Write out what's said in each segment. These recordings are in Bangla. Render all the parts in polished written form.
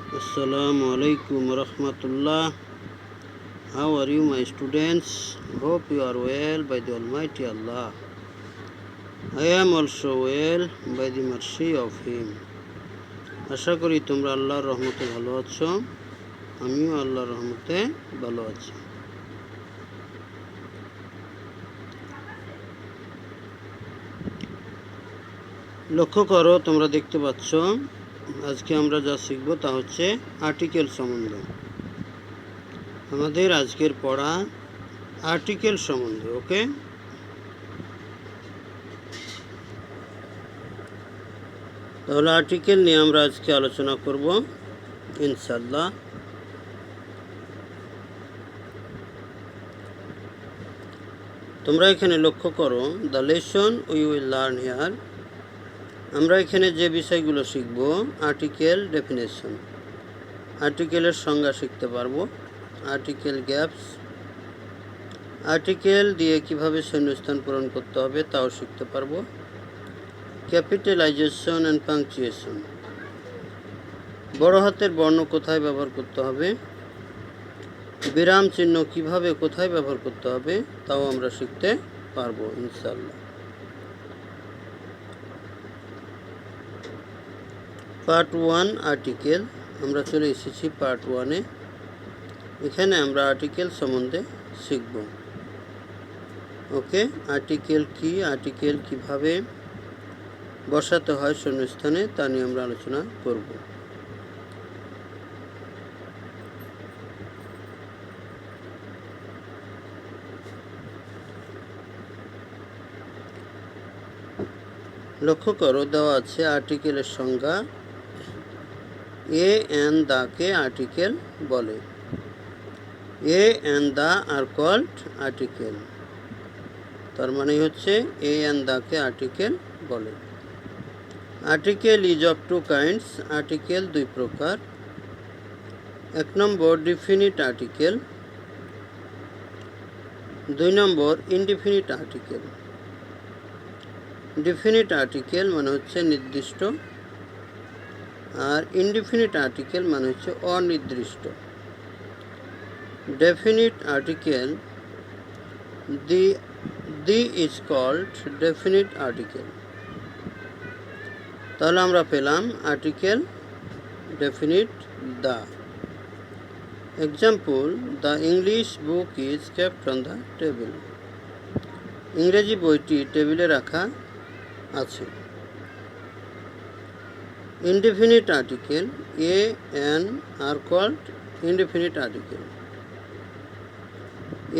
Assalamu alaikum warahmatullah. How are you, my students? Hope you are well by the Almighty Allah. I am also well by the mercy of Him. আশা করি তোমরা আল্লাহর রহমতে ভালো আছো। আমিও আল্লাহর রহমতে ভালো আছি। লক্ষ্য করো, তোমরা দেখতে পাচ্ছ আজকে আমরা যা শিখব তা হচ্ছে আর্টিকেল সম্বন্ধে। আমাদের আজকের পড়া আর্টিকেল সম্বন্ধে। ওকে, তাহলে আর্টিকেল নিয়ে আমরা আজকে আলোচনা করব ইনশাআল্লাহ। তোমরা এখানে লক্ষ্য করো, the lesson we will learn here. আমরা এখানে যে বিষয়গুলো শিখব, আর্টিকেল ডেফিনেশন, আর্টিকেলের সংজ্ঞা শিখতে পারবো, আর্টিকেল গ্যাপস, আর্টিকেল দিয়ে কিভাবে শূন্যস্থান পূরণ করতে হবে তাও শিখতে পারবো, ক্যাপিটালাইজেশন অ্যান্ড পাংচুয়েশন, বড় হাতের বর্ণ কোথায় ব্যবহার করতে হবে, বিরাম চিহ্ন কিভাবে কোথায় ব্যবহার করতে হবে তাও আমরা শিখতে পারবো ইনশাআল্লাহ। Part 1 article. আমরা চলে এসেছি পার্ট 1-এ। এখানে আমরা আর্টিকেল সম্বন্ধে শিখব। ওকে, আর্টিকেল কি, আর্টিকেল কিভাবে বসাতে হয় শূন্যস্থানে তা নিয়ে আমরা আলোচনা করব। লক্ষ্য করো, দেওয়া আছে আর্টিকেলের সংজ্ঞা। এ অ্যান্ড দাকে আর্টিকেল বলে। A and the are called article. তার মানে হচ্ছে এ অ্যান্ড দাকে আর্টিকেল বলে। Article is of two kinds. Article দুই প্রকার। 1 number definite article, 2 number indefinite article. Definite article মানে হচ্ছে নির্দিষ্ট, আর ইনডিফিনিট আর্টিকেল মানে হচ্ছে অনির্দিষ্ট। Definite article, the is called definite article. তাহলে আমরা পেলাম article definite the. Example, the English book is kept on the table. ইংরেজি বইটি টেবিলে রাখা আছে। Indefinite article, a an are called indefinite article.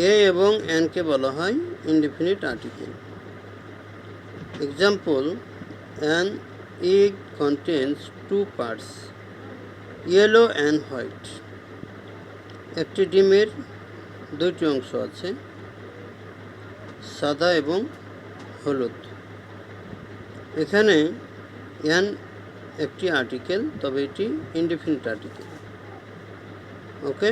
A এবং অ্যানকে বলা হয় indefinite article. Example, an egg contains 2 parts, yellow and white. একটি ডিমের 2টি অংশ আছে, সাদা এবং হলুদ। এখানে অ্যান একটি আর্টিকেল, তবে এটি indefinite article. Okay,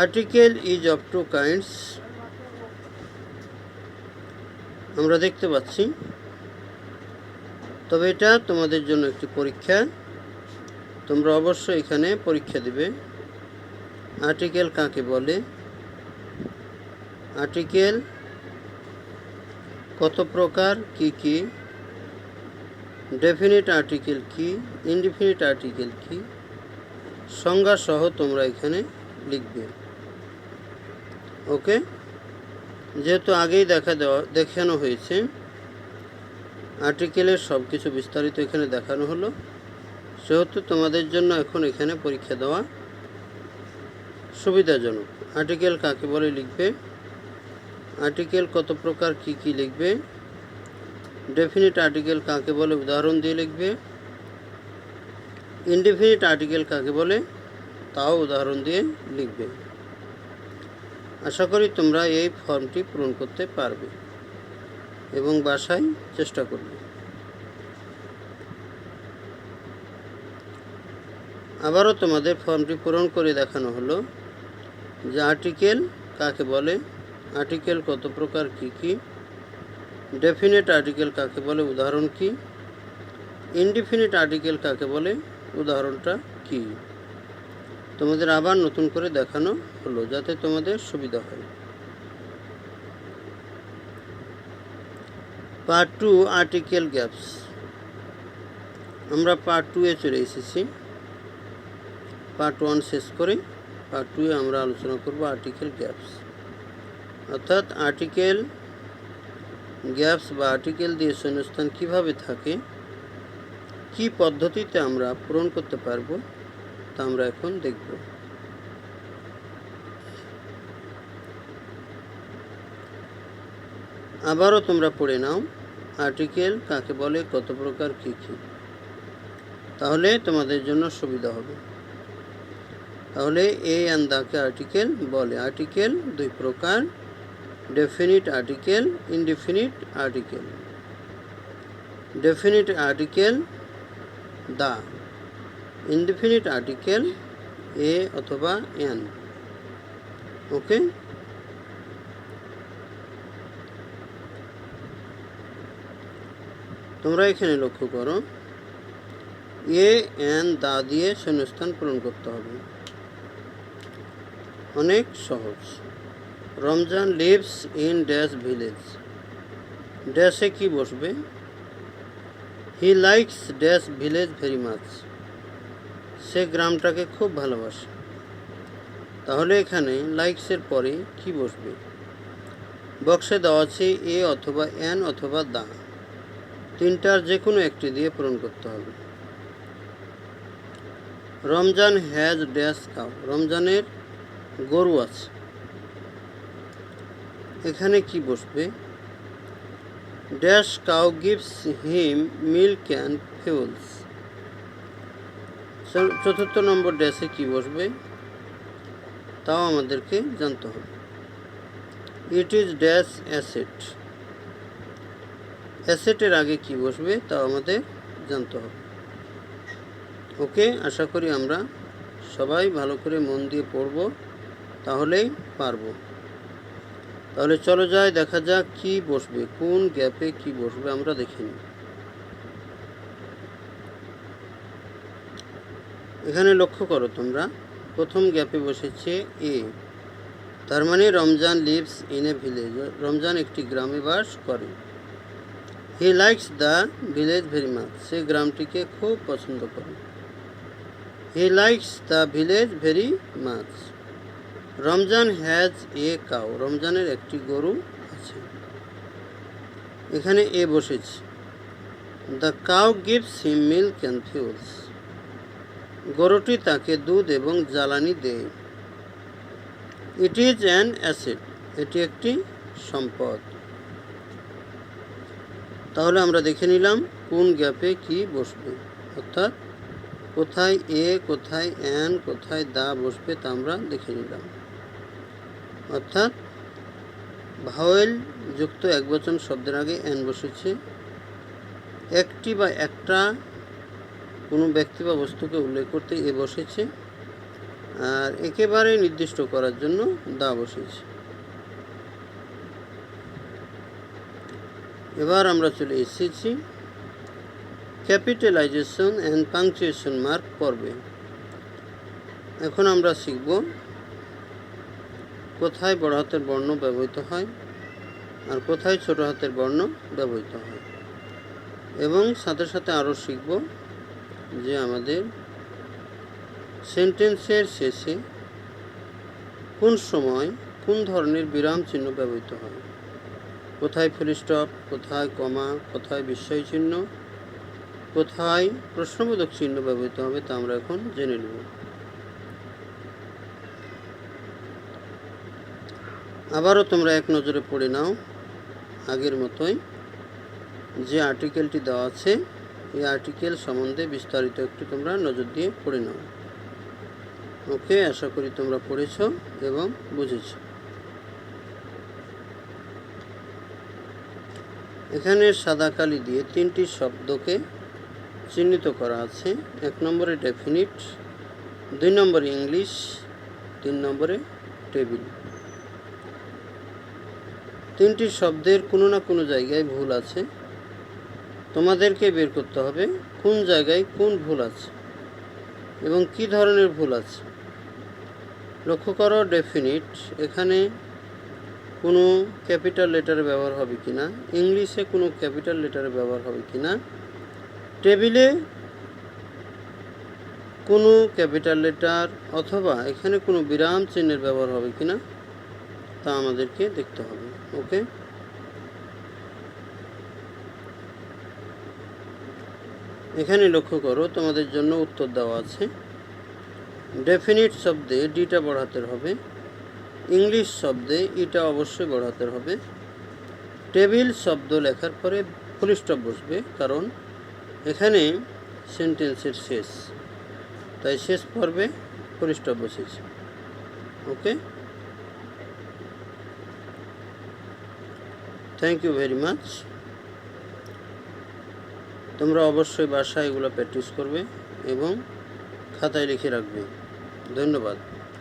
article is of two kinds. আমরা দেখতে পাচ্ছি, তবে এটা তোমাদের জন্য একটি পরীক্ষা। তোমরা অবশ্যই এখানে পরীক্ষা দিবে। আর্টিকেল কাকে বলে, আর্টিকেল কত প্রকার, কি কি, ডেফিনিট আর্টিকেল কি, ইনডিফিনিট আর্টিকেল কি, সংজ্ঞা সহ তোমরা এখানে লিখবে। ওকে, যেহেতু আগেই দেখানো হয়েছে, আর্টিকেলের সব কিছু বিস্তারিত এখানে দেখানো হলো, সেহেতু তোমাদের জন্য এখন এখানে পরীক্ষা দেওয়া সুবিধাজনক। আর্টিকেল কাকে বলে লিখবে, আর্টিকেল কত প্রকার কি কি লিখবে, ডেফিনিট আর্টিকেল কাকে বলে উদাহরণ দিয়ে লিখবে, ইনডিফিনিট আর্টিকেল কাকে বলে তাও উদাহরণ দিয়ে লিখবে। আশা করি তোমরা এই ফর্মটি পূরণ করতে পারবে এবং বাসায় চেষ্টা করবে। আবারও তোমাদের ফর্মটি পূরণ করে দেখানো হলো যে আর্টিকেল কাকে বলে, আর্টিকেল কত প্রকার কি কি, ডেফিনিট আর্টিকেল কাকে বলে, উদাহরণ কি? ইনডিফিনিট আর্টিকেল কাকে বলে, উদাহরণটা কি? তোমাদের আবার নতুন করে দেখানো হলো যাতে তোমাদের সুবিধা হয়। Part 2 article gaps. আমরা পার্ট 2-এ চলে এসেছি। পার্ট 1 শেষ করে পার্ট 2-এ আমরা আলোচনা করব আর্টিকেল গ্যাপস, অর্থাৎ আর্টিকেল গ্যাপস বা আর্টিকেল দিয়ে শূন্যস্থান কিভাবে থাকে, কি পদ্ধতিতে আমরা পূরণ করতে পারবো তা আমরা এখন দেখব। আবারও তোমরা পড়ে নাও আর্টিকেল কাকে বলে, কত প্রকার, কী কী, তাহলে তোমাদের জন্য সুবিধা হবে। তাহলে এ অ্যান্ড দাকে আর্টিকেল বলে। আর্টিকেল দুই প্রকার, definite article, indefinite article. Definite article the, indefinite article a অথবা এন। ওকে, তোমরা এখানে লক্ষ্য করো, এ এন দা দিয়ে শূন্যস্থান পূরণ করতে হবে, অনেক সহজ। Ramzan lives in dash village, ড্যাশে কি বসবে? He likes dash village very much, সে গ্রামটাকে খুব ভালোবাসে। তাহলে এখানে লাইকসের পরে কি বসবে? বক্সে দেওয়া আছে এ অথবা এন অথবা দা, তিনটার যে কোনো একটি দিয়ে পূরণ করতে হবে। রমজান হ্যাজ ড্যাশ কাউ, রমজানের গরু আছে, এখানে কি বসবে? Dash cow gives him milk and fuels, চতুর্থ নম্বর ড্যাশে কি বসবে তাও আমাদেরকে জানতে হবে। ইট ইজ ড্যাশ অ্যাসেট, অ্যাসেটের আগে কি বসবে তাও আমাদের জানতে হবে। ওকে, আশা করি আমরা সবাই ভালো করে মন দিয়ে পড়ব, তাহলেই পারবো। তাহলে চলো যাই, দেখা যাক কি বসবে, কোন গ্যাপে কি বসবে আমরা দেখে নিই। এখানে লক্ষ্য করো তোমরা, প্রথম গ্যাপে বসেছে এ, তার মানে Ramzan lives in a village, Ramzan একটি গ্রামে বাস করে। He likes the village very much, সে গ্রামটিকে খুব পছন্দ করে। He likes the village very much. Ramzan has a cow, রমজানের একটি গরু আছে, এখানে এ বসেছে। The cow gives him milk and fuels, গরুটি তাকে দুধ এবং জ্বালানি দেয়। ইট ইজ অ্যান অ্যাসেট, এটি একটি সম্পদ। তাহলে আমরা দেখে নিলাম কোন গ্যাপে কি বসবে, অর্থাৎ কোথায় এ, কোথায় এন, কোথায় দা বসবে তা আমরা দেখে নিলাম। অর্থাৎ ভাওয়েল যুক্ত একবচন শব্দের আগে এন বসেছে, একটি বা একটা কোনো ব্যক্তি বা বস্তুকে উল্লেখ করতে এ বসেছে, আর একেবারে নির্দিষ্ট করার জন্য দা বসেছে। এবার আমরা চলে এসেছি ক্যাপিটালাইজেশন অ্যান্ড পাংচুয়েশন মার্ক পর্বে। এখন আমরা শিখব কোথায় বড় হাতের বর্ণ ব্যবহৃত হয় আর কোথায় ছোট হাতের বর্ণ ব্যবহৃত হয়, এবং সাথে সাথে আরও শিখব যে আমাদের সেন্টেন্সের শেষে কোন সময় কোন ধরনের বিরাম চিহ্ন ব্যবহৃত হয়, কোথায় ফুল স্টপ, কোথায় কমা, কোথায় বিস্ময় চিহ্ন, কোথায় প্রশ্নবোধক চিহ্ন ব্যবহৃত হবে তা আমরা এখন জেনে নেব। আবারও তোমরা এক নজরে পড়ে নাও আগের মতোই, যে আর্টিকেলটি দেওয়া আছে এই আর্টিকেল সম্বন্ধে বিস্তারিত একটু তোমরা নজর দিয়ে পড়ে নাও। ওকে, আশা করি তোমরা পড়েছ এবং বুঝেছ। এখানে সাদা কালি দিয়ে তিনটি শব্দকে চিহ্নিত করা আছে। এক নম্বরে ডেফিনিট, দুই নম্বরে ইংলিশ, তিন নম্বরে টেবিল। তিনটি শব্দের কোনো না কোনো জায়গায় ভুল আছে, তোমাদেরকে বের করতে হবে কোন জায়গায় কোন ভুল আছে এবং কি ধরনের ভুল আছে। লক্ষ্য করো ডেফিনিট, এখানে কোনো ক্যাপিটাল লেটারের ব্যবহার হবে কি না, ইংলিশে কোনো ক্যাপিটাল লেটারের ব্যবহার হবে কি না, টেবিলে কোনো ক্যাপিটাল লেটার অথবা এখানে কোনো বিরাম চিহ্নের ব্যবহার হবে কি না তা আমাদেরকে দেখতে হবে। ওকে, এখানে লক্ষ্য করো তোমাদের জন্য উত্তর দেওয়া আছে। ডেফিনিট শব্দে ডিটা বড় হাতের হবে, ইংলিশ শব্দে ইটা অবশ্যই বড় হাতের হবে, টেবিল শব্দ লেখার পরে ফুল স্টপ বসবে, কারণ এখানে সেন্টেন্সের শেষ, তাই শেষ পর্বে ফুল স্টপ বসেছে। ওকে, থ্যাংক ইউ ভেরি মাচ। তোমরা অবশ্যই বাসায় এগুলো প্র্যাকটিস করবে এবং খাতায় লিখে রাখবে। ধন্যবাদ।